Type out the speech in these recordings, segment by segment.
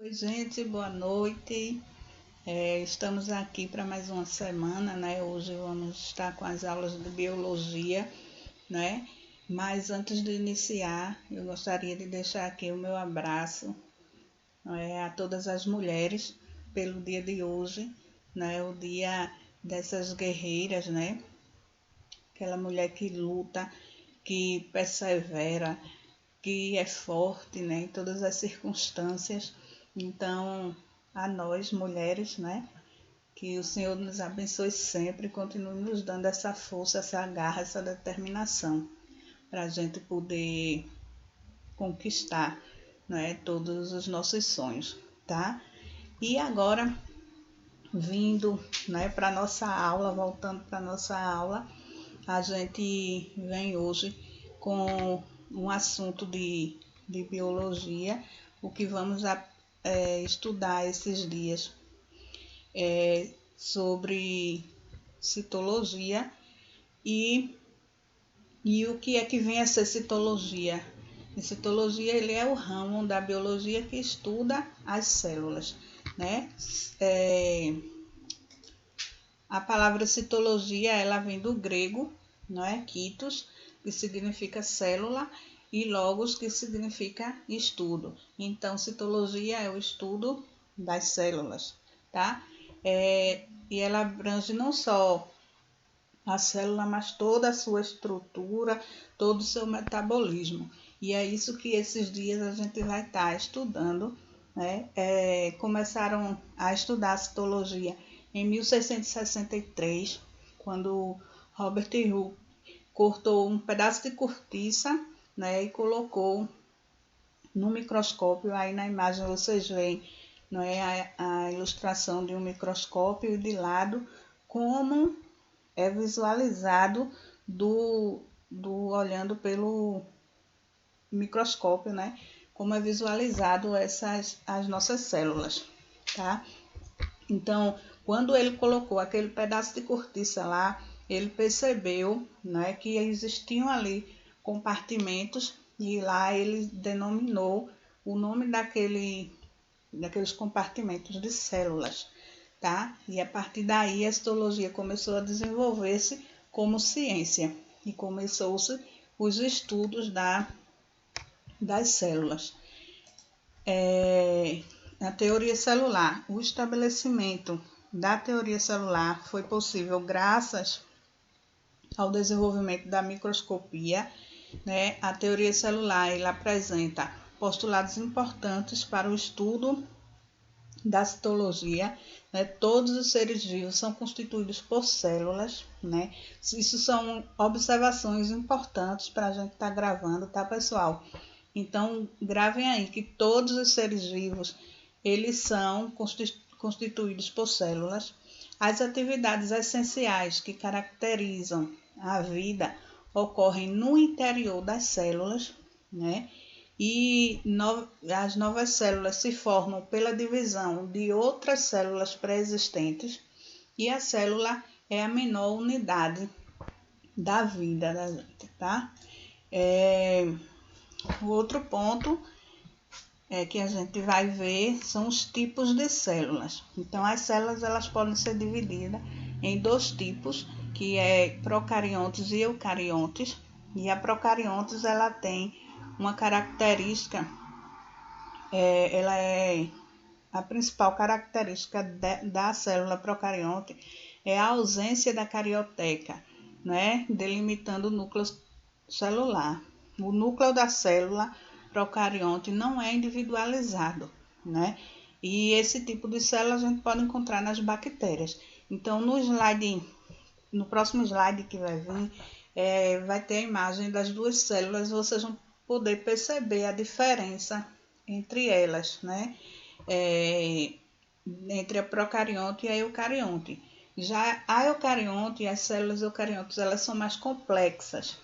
Oi, gente, boa noite. Estamos aqui para mais uma semana, né? Hoje vamos estar com as aulas de biologia, né? Mas antes de iniciar, eu gostaria de deixar aqui o meu abraço, a todas as mulheres pelo dia de hoje, né? O dia dessas guerreiras, né? Aquela mulher que luta, que persevera, que é forte, né, em todas as circunstâncias. Então, a nós, mulheres, né, que o Senhor nos abençoe sempre, continue nos dando essa força, essa garra, essa determinação, para a gente poder conquistar, né, todos os nossos sonhos, tá? E agora, vindo, né, para nossa aula, voltando para nossa aula, a gente vem hoje com um assunto de biologia, o que vamos estudar esses dias sobre citologia e o que é que vem a ser citologia. A citologia ele é o ramo da biologia que estuda as células, né? A palavra citologia ela vem do grego, não é? Kitos, que significa célula, e logos, que significa estudo. Então, citologia é o estudo das células, tá? E ela abrange não só a célula, mas toda a sua estrutura, todo o seu metabolismo. E é isso que esses dias a gente vai estar estudando, né? Começaram a estudar a citologia em 1663, quando Robert Hooke cortou um pedaço de cortiça, né, e colocou no microscópio. Aí na imagem vocês veem, não é, a ilustração de um microscópio e de lado como é visualizado olhando pelo microscópio, né, como é visualizado as nossas células, tá? Então, quando ele colocou aquele pedaço de cortiça lá, ele percebeu, né, que existiam ali compartimentos e lá ele denominou o nome daqueles compartimentos de células, tá? E a partir daí a histologia começou a desenvolver-se como ciência e começou-se os estudos das células. A teoria celular. O estabelecimento da teoria celular foi possível graças ao desenvolvimento da microscopia, né? A teoria celular ela apresenta postulados importantes para o estudo da citologia, né? Todos os seres vivos são constituídos por células, né? Isso são observações importantes para a gente estar gravando, tá, pessoal? Então, gravem aí que todos os seres vivos eles são constituídos por células. As atividades essenciais que caracterizam a vida ocorrem no interior das células, né? E as novas células se formam pela divisão de outras células pré-existentes, e a célula é a menor unidade da vida da gente, tá? O outro ponto que a gente vai ver são os tipos de células. Então, as células elas podem ser divididas em dois tipos, que é procariontes e eucariontes. E a procariontes ela tem uma característica, ela é a principal característica da célula procarionte é a ausência da carioteca, né, delimitando o núcleo celular. O núcleo da célula procarionte não é individualizado, né? E esse tipo de célula a gente pode encontrar nas bactérias. Então, no próximo slide que vai vir, vai ter a imagem das duas células, vocês vão poder perceber a diferença entre elas, né? Entre a procarionte e a eucarionte. Já a eucarionte, as células eucariontes, elas são mais complexas.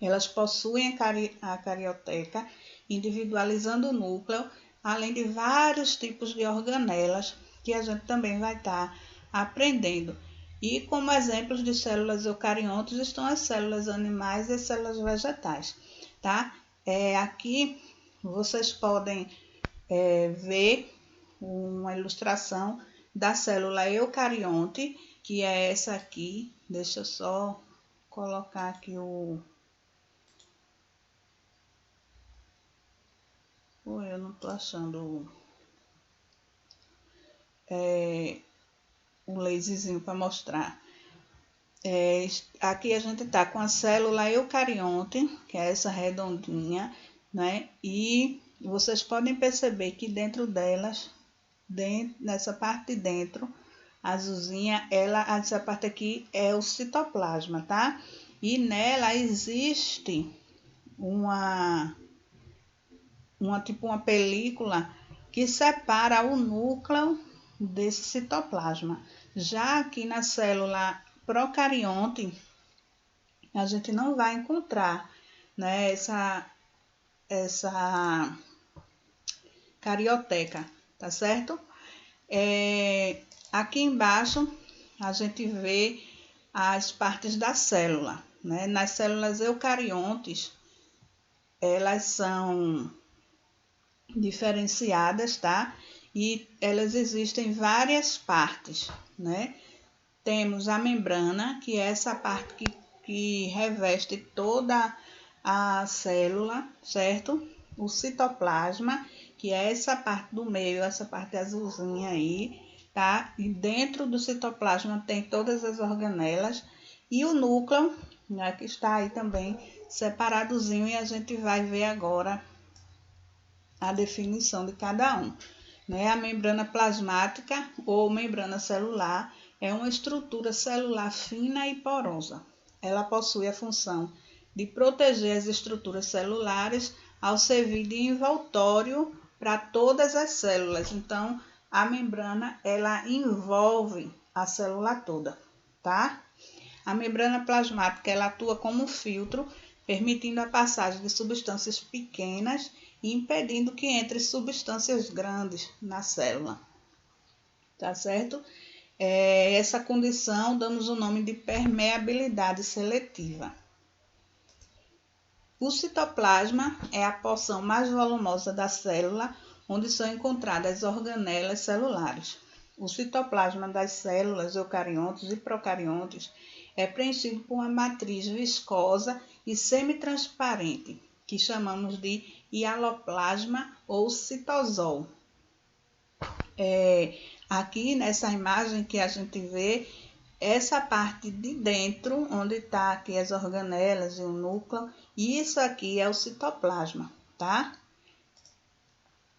Elas possuem a carioteca, individualizando o núcleo, além de vários tipos de organelas que a gente também vai estar aprendendo. E como exemplos de células eucariontes estão as células animais e as células vegetais, tá? Aqui vocês podem ver uma ilustração da célula eucarionte, que é essa aqui. Deixa eu só colocar aqui o... eu não estou achando um laserzinho para mostrar. Aqui a gente está com a célula eucarionte, que é essa redondinha, né? E vocês podem perceber que dentro delas, nessa parte de dentro, azulzinha, essa parte aqui é o citoplasma, tá? E nela existe uma película que separa o núcleo desse citoplasma. Já aqui na célula procarionte, a gente não vai encontrar, né, essa carioteca, tá certo? Aqui embaixo a gente vê as partes da célula, né? Nas células eucariontes, elas são diferenciadas, tá? E elas existem várias partes, né? Temos a membrana, que é essa parte que reveste toda a célula, certo? O citoplasma, que é essa parte do meio, essa parte azulzinha aí, tá? E dentro do citoplasma tem todas as organelas. E o núcleo, né, que está aí também separadozinho, e a gente vai ver agora a definição de cada um, né? A membrana plasmática ou membrana celular é uma estrutura celular fina e porosa. Ela possui a função de proteger as estruturas celulares ao servir de envoltório para todas as células. Então, a membrana, ela envolve a célula toda, tá? A membrana plasmática, ela atua como filtro, permitindo a passagem de substâncias pequenas e impedindo que entre substâncias grandes na célula, tá certo? Essa condição damos o nome de permeabilidade seletiva. O citoplasma é a porção mais volumosa da célula, onde são encontradas as organelas celulares. O citoplasma das células eucariontes e procariontes é preenchido por uma matriz viscosa e semitransparente, que chamamos de hialoplasma ou citosol. Aqui nessa imagem que a gente vê, essa parte de dentro, onde está aqui as organelas e o núcleo, isso aqui é o citoplasma, tá?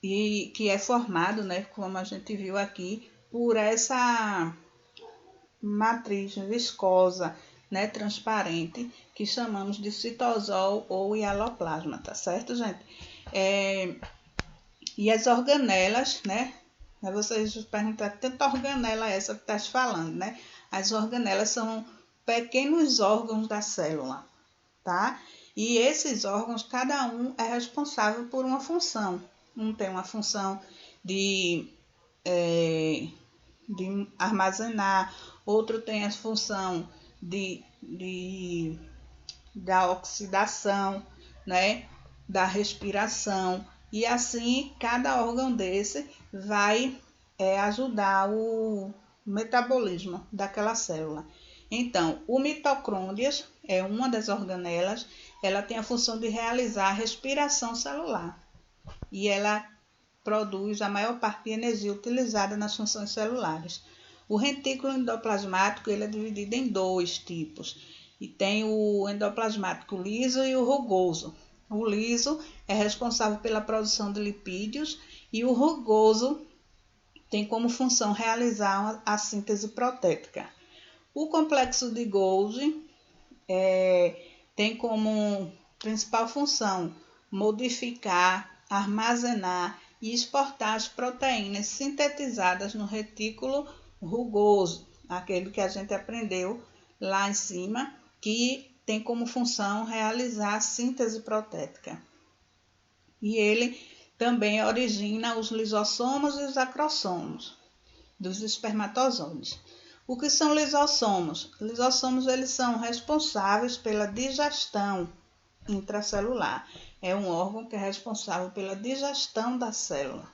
E que é formado, né, como a gente viu aqui, por essa matriz viscosa, né, transparente, que chamamos de citosol ou hialoplasma, tá certo, gente? E as organelas, né? Vocês perguntam, tanta organela é essa que estás falando, né? As organelas são pequenos órgãos da célula, tá? E esses órgãos, cada um é responsável por uma função. Um tem uma função de armazenar, outro tem a função da oxidação, né? Da respiração. E assim, cada órgão desse vai ajudar o metabolismo daquela célula. Então, o mitocôndrias é uma das organelas, ela tem a função de realizar a respiração celular. E ela produz a maior parte de energia utilizada nas funções celulares. O retículo endoplasmático, ele é dividido em dois tipos. E tem o endoplasmático liso e o rugoso. O liso é responsável pela produção de lipídios e o rugoso tem como função realizar a síntese protética. O complexo de Golgi tem como principal função modificar, armazenar e exportar as proteínas sintetizadas no retículo rugoso, aquele que a gente aprendeu lá em cima, que tem como função realizar a síntese protética. E ele também origina os lisossomos e os acrossomos dos espermatozoides. O que são lisossomos? Lisossomos, eles são responsáveis pela digestão intracelular. É um órgão que é responsável pela digestão da célula.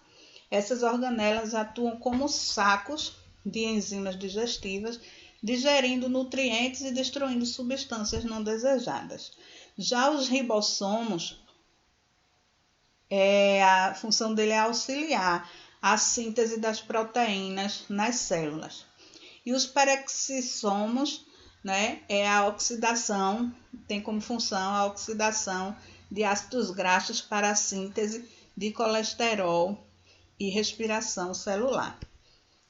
Essas organelas atuam como sacos de enzimas digestivas, digerindo nutrientes e destruindo substâncias não desejadas. Já os ribossomos, a função dele é auxiliar a síntese das proteínas nas células. E os peroxissomos, né, é a oxidação, tem como função a oxidação de ácidos graxos para a síntese de colesterol e respiração celular.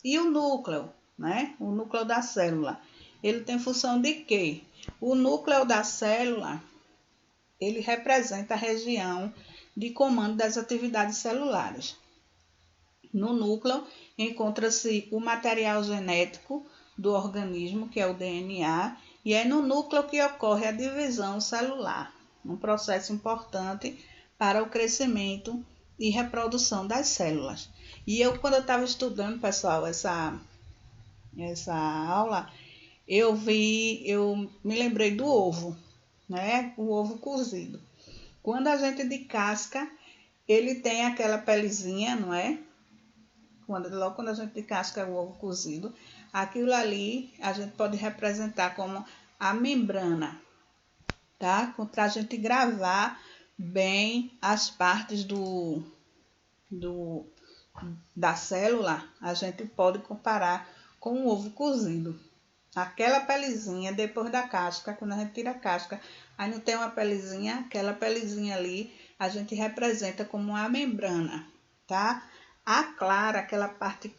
E o núcleo, né, o núcleo da célula, ele tem função de quê? O núcleo da célula, ele representa a região de comando das atividades celulares. No núcleo encontra-se o material genético do organismo, que é o DNA, e é no núcleo que ocorre a divisão celular, um processo importante para o crescimento e reprodução das células. E quando eu estava estudando, pessoal, essa aula, eu me lembrei do ovo, né? O ovo cozido. Quando a gente descasca, ele tem aquela pelezinha, não é? Logo quando a gente descasca o ovo cozido, aquilo ali a gente pode representar como a membrana, tá? Para a gente gravar bem as partes da célula, a gente pode comparar com o ovo cozido. Aquela pelezinha depois da casca, quando a gente tira a casca, aí não tem uma pelezinha, aquela pelezinha ali a gente representa como a membrana, tá? A clara, aquela parte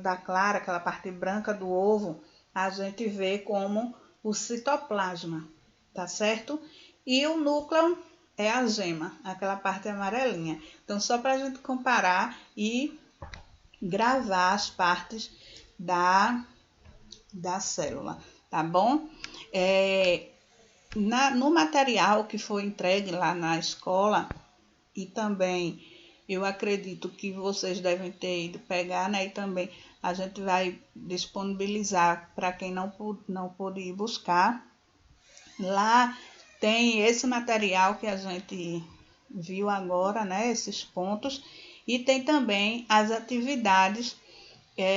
da clara, aquela parte branca do ovo, a gente vê como o citoplasma, tá certo? E o núcleo é a gema, aquela parte amarelinha. Então, só para a gente comparar e gravar as partes da célula, tá bom? No material que foi entregue lá na escola, e também eu acredito que vocês devem ter ido pegar, né? E também a gente vai disponibilizar para quem não pôde ir buscar. Lá tem esse material que a gente viu agora, né? Esses pontos. E tem também as atividades.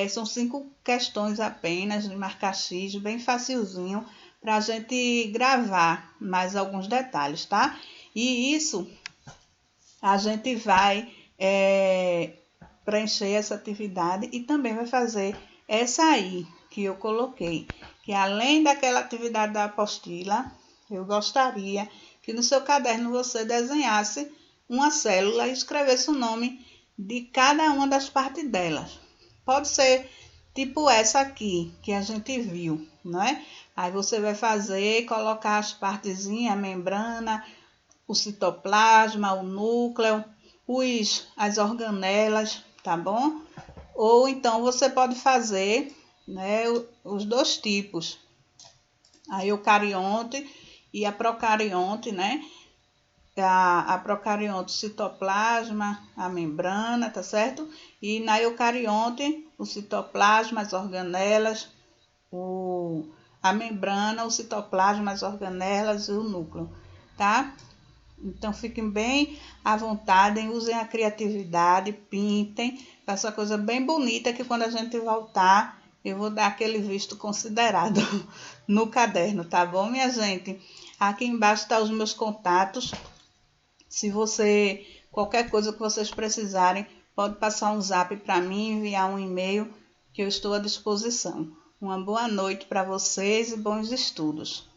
São 5 questões apenas de marcar X, bem facilzinho, para a gente gravar mais alguns detalhes, tá? E isso a gente vai preencher essa atividade e também vai fazer essa aí que eu coloquei, que além daquela atividade da apostila, eu gostaria que no seu caderno você desenhasse uma célula e escrevesse o nome de cada uma das partes delas. Pode ser tipo essa aqui, que a gente viu, não é? Aí você vai fazer, colocar as partezinhas, a membrana, o citoplasma, o núcleo, as organelas, tá bom? Ou então você pode fazer, né, os 2 tipos, a eucarionte e a procarionte, né? A procarionte, o citoplasma, a membrana, tá certo? E na eucarionte, o citoplasma, as organelas, a membrana, o citoplasma, as organelas e o núcleo, tá? Então, fiquem bem à vontade, usem a criatividade, pintem, façam uma coisa bem bonita que quando a gente voltar, eu vou dar aquele visto considerado no caderno, tá bom, minha gente? Aqui embaixo estão os meus contatos. Se qualquer coisa que vocês precisarem, pode passar um zap para mim, enviar um e-mail, que eu estou à disposição. Uma boa noite para vocês e bons estudos.